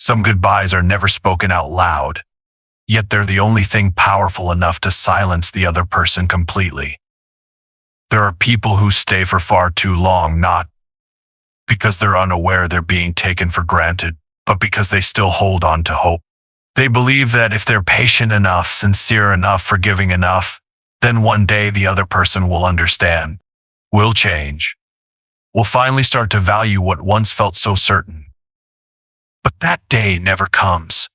Some goodbyes are never spoken out loud, yet they're the only thing powerful enough to silence the other person completely. There are people who stay for far too long, not because they're unaware they're being taken for granted, but because they still hold on to hope. They believe that if they're patient enough, sincere enough, forgiving enough, then one day the other person will understand, will change, will finally start to value what once felt so certain. But that day never comes.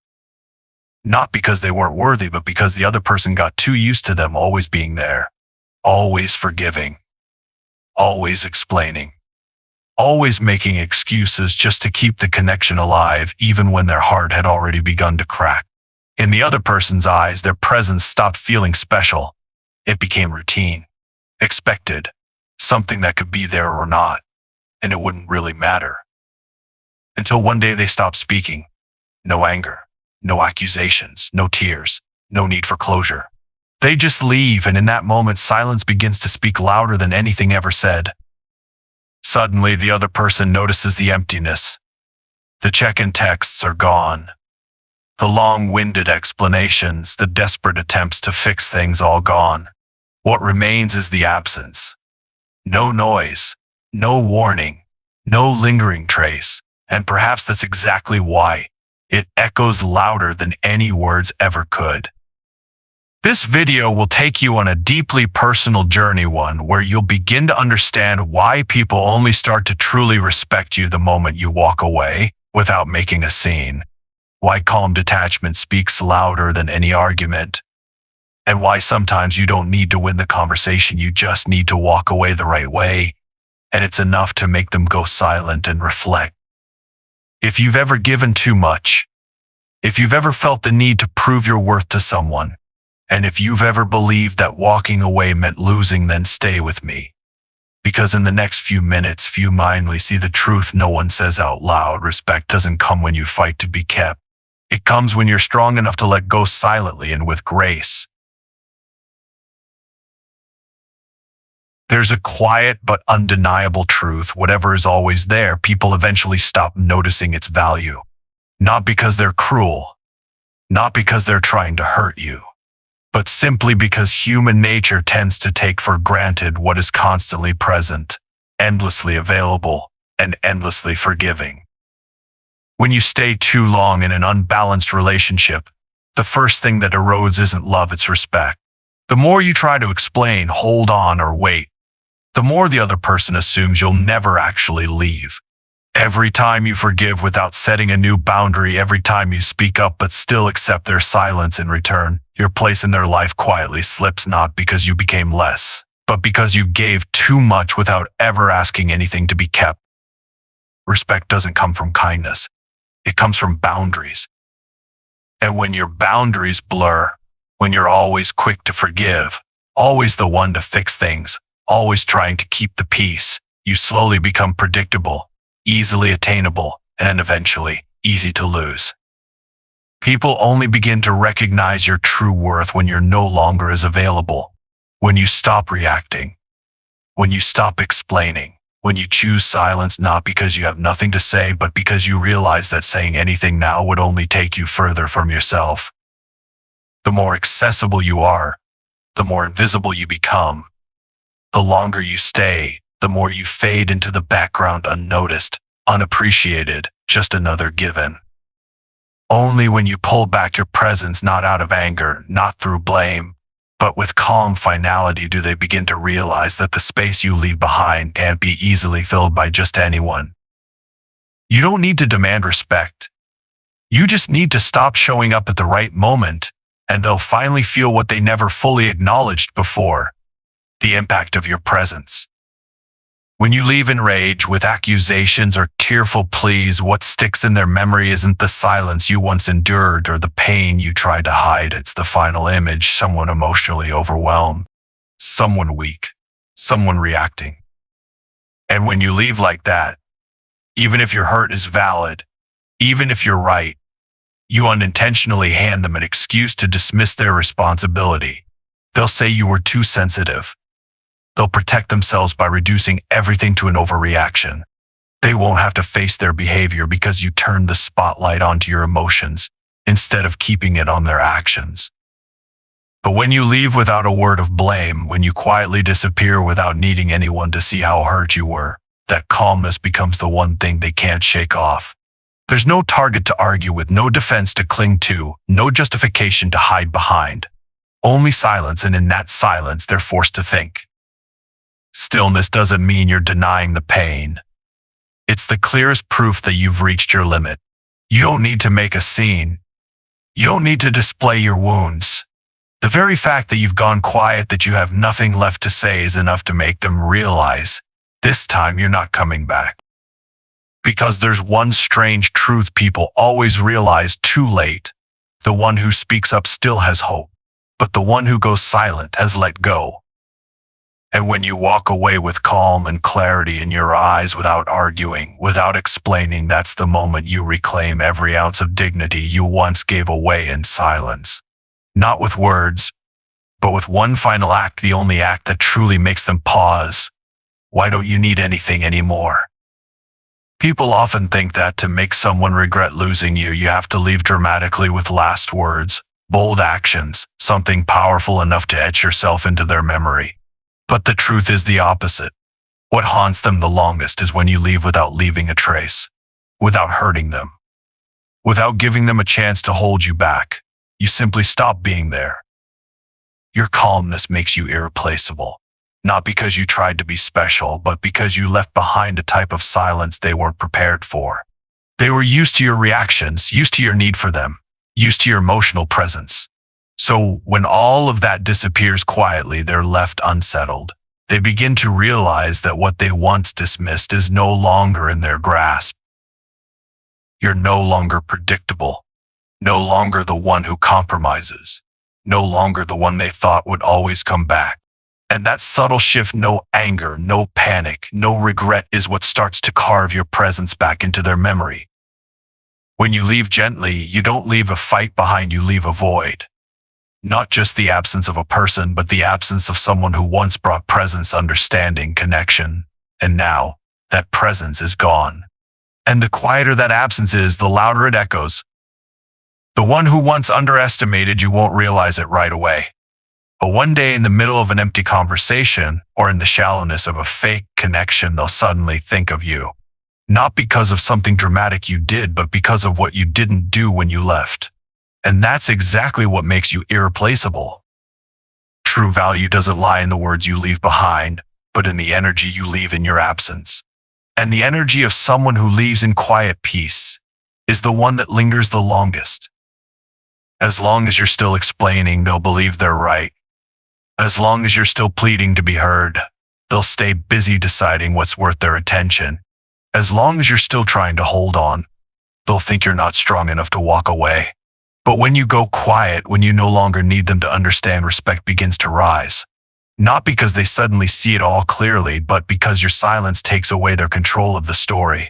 Not because they weren't worthy, but because the other person got too used to them always being there, always forgiving, always explaining, always making excuses just to keep the connection alive, even when their heart had already begun to crack. In the other person's eyes, their presence stopped feeling special. It became routine, expected, something that could be there or not, and it wouldn't really matter. Until one day they stopped speaking. No anger, no accusations, no tears, no need for closure. They just leave, and in that moment, silence begins to speak louder than anything ever said. Suddenly, the other person notices the emptiness. The check-in texts are gone. The long-winded explanations, the desperate attempts to fix things, all gone. What remains is the absence. No noise, no warning, no lingering trace, and perhaps that's exactly why it echoes louder than any words ever could. This video will take you on a deeply personal journey, one where you'll begin to understand why people only start to truly respect you the moment you walk away without making a scene, why calm detachment speaks louder than any argument, and why sometimes you don't need to win the conversation, you just need to walk away the right way, and it's enough to make them go silent and reflect. If you've ever given too much, if you've ever felt the need to prove your worth to someone, and if you've ever believed that walking away meant losing, then stay with me. Because in the next few minutes, you finally see the truth no one says out loud. Respect doesn't come when you fight to be kept. It comes when you're strong enough to let go silently and with grace. There's a quiet but undeniable truth. Whatever is always there, people eventually stop noticing its value. Not because they're cruel, not because they're trying to hurt you, but simply because human nature tends to take for granted what is constantly present, endlessly available, and endlessly forgiving. When you stay too long in an unbalanced relationship, the first thing that erodes isn't love, it's respect. The more you try to explain, hold on, or wait, the more the other person assumes you'll never actually leave. Every time you forgive without setting a new boundary, every time you speak up but still accept their silence in return, your place in their life quietly slips, not because you became less, but because you gave too much without ever asking anything to be kept. Respect doesn't come from kindness. It comes from boundaries. And when your boundaries blur, when you're always quick to forgive, always the one to fix things, always trying to keep the peace, you slowly become predictable, easily attainable, and eventually easy to lose. People only begin to recognize your true worth when you're no longer as available, when you stop reacting, when you stop explaining, when you choose silence not because you have nothing to say, but because you realize that saying anything now would only take you further from yourself. The more accessible you are, the more invisible you become. The longer you stay, the more you fade into the background, unnoticed, unappreciated, just another given. Only when you pull back your presence, not out of anger, not through blame, but with calm finality, do they begin to realize that the space you leave behind can't be easily filled by just anyone. You don't need to demand respect. You just need to stop showing up at the right moment, and they'll finally feel what they never fully acknowledged before: the impact of your presence. When you leave in rage, with accusations or tearful pleas, what sticks in their memory isn't the silence you once endured or the pain you tried to hide. It's the final image: someone emotionally overwhelmed, someone weak, someone reacting. And when you leave like that, even if your hurt is valid, even if you're right, you unintentionally hand them an excuse to dismiss their responsibility. They'll say you were too sensitive. They'll protect themselves by reducing everything to an overreaction. They won't have to face their behavior because you turned the spotlight onto your emotions instead of keeping it on their actions. But when you leave without a word of blame, when you quietly disappear without needing anyone to see how hurt you were, that calmness becomes the one thing they can't shake off. There's no target to argue with, no defense to cling to, no justification to hide behind. Only silence, and in that silence, they're forced to think. Stillness doesn't mean you're denying the pain. It's the clearest proof that you've reached your limit. You don't need to make a scene. You don't need to display your wounds. The very fact that you've gone quiet, that you have nothing left to say, is enough to make them realize this time you're not coming back. Because there's one strange truth people always realize too late. The one who speaks up still has hope, but the one who goes silent has let go. And when you walk away with calm and clarity in your eyes, without arguing, without explaining, that's the moment you reclaim every ounce of dignity you once gave away in silence. Not with words, but with one final act, the only act that truly makes them pause. Why don't you need anything anymore? People often think that to make someone regret losing you, you have to leave dramatically with last words, bold actions, something powerful enough to etch yourself into their memory. But the truth is the opposite. What haunts them the longest is when you leave without leaving a trace, without hurting them, without giving them a chance to hold you back. You simply stop being there. Your calmness makes you irreplaceable, not because you tried to be special, but because you left behind a type of silence they weren't prepared for. They were used to your reactions, used to your need for them, used to your emotional presence. So when all of that disappears quietly, they're left unsettled. They begin to realize that what they once dismissed is no longer in their grasp. You're no longer predictable, no longer the one who compromises, no longer the one they thought would always come back. And that subtle shift, no anger, no panic, no regret, is what starts to carve your presence back into their memory. When you leave gently, you don't leave a fight behind, you leave a void. Not just the absence of a person, but the absence of someone who once brought presence, understanding, connection. And now, that presence is gone. And the quieter that absence is, the louder it echoes. The one who once underestimated you won't realize it right away. But one day, in the middle of an empty conversation, or in the shallowness of a fake connection, they'll suddenly think of you. Not because of something dramatic you did, but because of what you didn't do when you left. And that's exactly what makes you irreplaceable. True value doesn't lie in the words you leave behind, but in the energy you leave in your absence. And the energy of someone who leaves in quiet peace is the one that lingers the longest. As long as you're still explaining, they'll believe they're right. As long as you're still pleading to be heard, they'll stay busy deciding what's worth their attention. As long as you're still trying to hold on, they'll think you're not strong enough to walk away. But when you go quiet, when you no longer need them to understand, respect begins to rise. Not because they suddenly see it all clearly, but because your silence takes away their control of the story.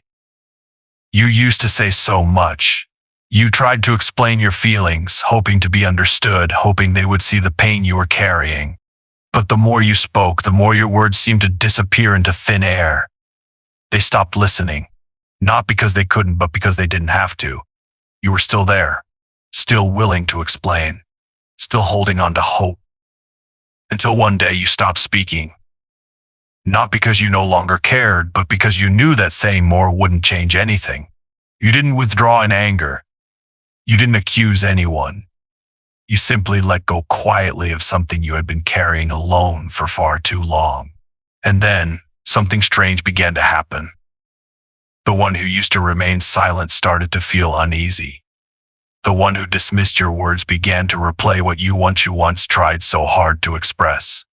You used to say so much. You tried to explain your feelings, hoping to be understood, hoping they would see the pain you were carrying. But the more you spoke, the more your words seemed to disappear into thin air. They stopped listening, not because they couldn't, but because they didn't have to. You were still there, still willing to explain, still holding on to hope. Until one day you stopped speaking. Not because you no longer cared, but because you knew that saying more wouldn't change anything. You didn't withdraw in anger. You didn't accuse anyone. You simply let go quietly of something you had been carrying alone for far too long. And then, something strange began to happen. The one who used to remain silent started to feel uneasy. The one who dismissed your words began to replay what you once tried so hard to express.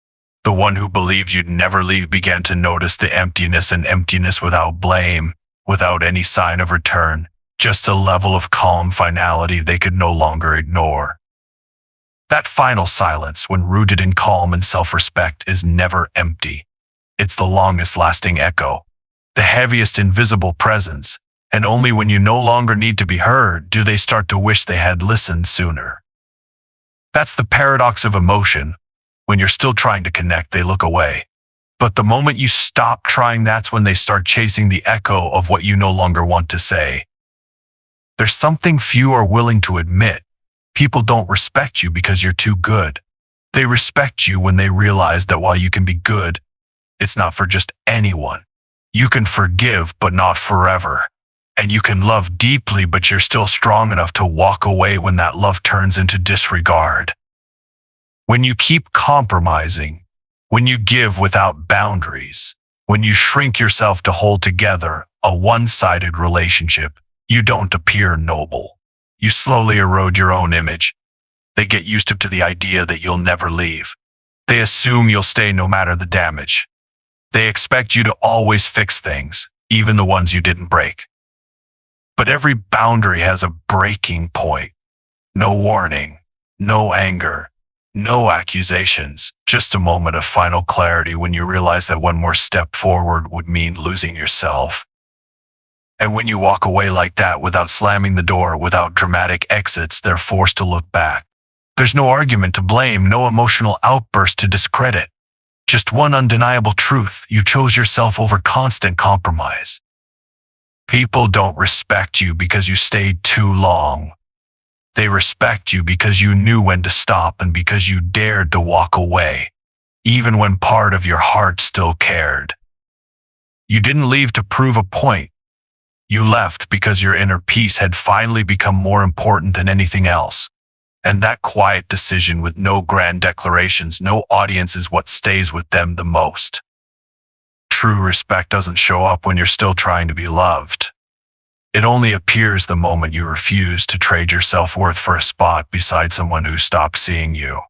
The one who believed you'd never leave began to notice the emptiness, and emptiness without blame, without any sign of return, just a level of calm finality they could no longer ignore. That final silence, when rooted in calm and self-respect, is never empty. It's the longest lasting echo, the heaviest invisible presence, and only when you no longer need to be heard do they start to wish they had listened sooner. That's the paradox of emotion. When you're still trying to connect, they look away. But the moment you stop trying, that's when they start chasing the echo of what you no longer want to say. There's something few are willing to admit. People don't respect you because you're too good. They respect you when they realize that while you can be good, it's not for just anyone. You can forgive, but not forever. And you can love deeply, but you're still strong enough to walk away when that love turns into disregard. When you keep compromising, when you give without boundaries, when you shrink yourself to hold together a one-sided relationship, you don't appear noble. You slowly erode your own image. They get used to the idea that you'll never leave. They assume you'll stay no matter the damage. They expect you to always fix things, even the ones you didn't break. But every boundary has a breaking point. No warning, no anger, no accusations, just a moment of final clarity when you realize that one more step forward would mean losing yourself. And when you walk away like that, without slamming the door, without dramatic exits, they're forced to look back. There's no argument to blame, no emotional outburst to discredit. Just one undeniable truth: you chose yourself over constant compromise. People don't respect you because you stayed too long. They respect you because you knew when to stop and because you dared to walk away, even when part of your heart still cared. You didn't leave to prove a point. You left because your inner peace had finally become more important than anything else. And that quiet decision, with no grand declarations, no audience, is what stays with them the most. True respect doesn't show up when you're still trying to be loved. It only appears the moment you refuse to trade your self-worth for a spot beside someone who stopped seeing you.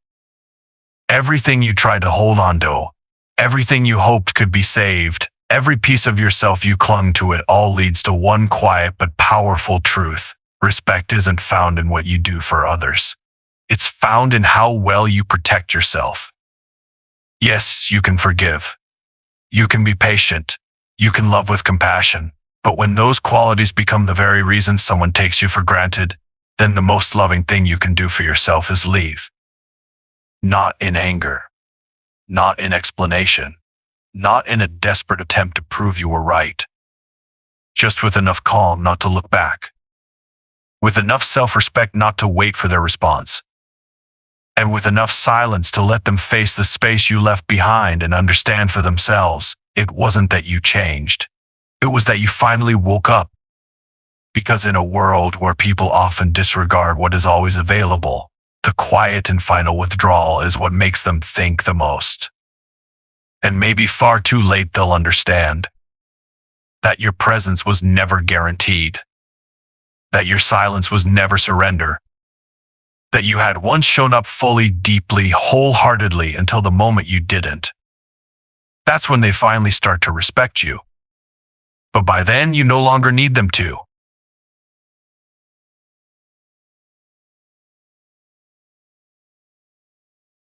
Everything you tried to hold on to, everything you hoped could be saved, every piece of yourself you clung to, it all leads to one quiet but powerful truth: respect isn't found in what you do for others. It's found in how well you protect yourself. Yes, you can forgive. You can be patient. You can love with compassion. But when those qualities become the very reason someone takes you for granted, then the most loving thing you can do for yourself is leave. Not in anger. Not in explanation. Not in a desperate attempt to prove you were right. Just with enough calm not to look back. With enough self-respect not to wait for their response. And with enough silence to let them face the space you left behind and understand for themselves, it wasn't that you changed. It was that you finally woke up. Because in a world where people often disregard what is always available, the quiet and final withdrawal is what makes them think the most. And maybe far too late they'll understand that your presence was never guaranteed, that your silence was never surrender, that you had once shown up fully, deeply, wholeheartedly until the moment you didn't. That's when they finally start to respect you. But by then, you no longer need them to.